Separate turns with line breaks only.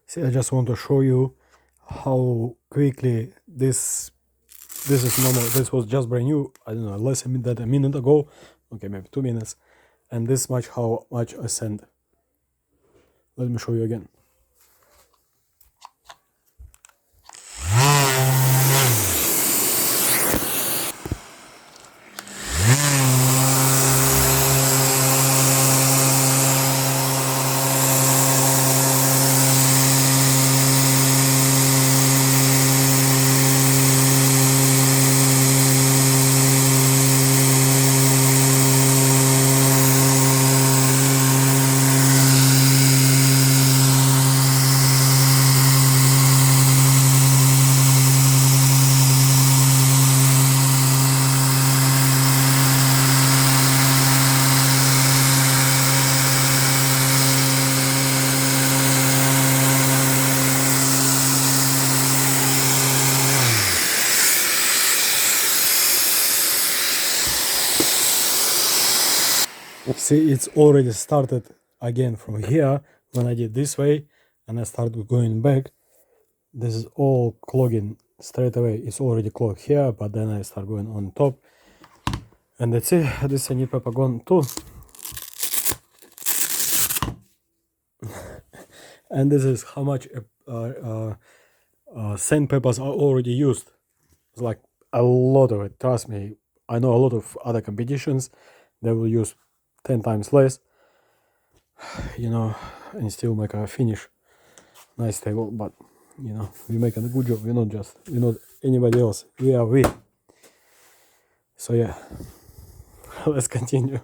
See, I just want to show you how quickly this is normal. This was just brand new, I don't know, less than a minute ago, okay, maybe 2 minutes, and this much how much I sent. Let me show you again. See, it's already started again from here. When I did this way and I started going back, this is all clogging straight away. It's already clogged here, but then I start going on top, and that's it. This I need pepper gone too. And this is how much sandpapers are already used. It's like a lot of it, trust me. I know a lot of other competitions, they will use 10 times less, you know, and still make a finish nice table. But you know, we making a good job. We're not anybody else. We are we. So yeah, let's continue.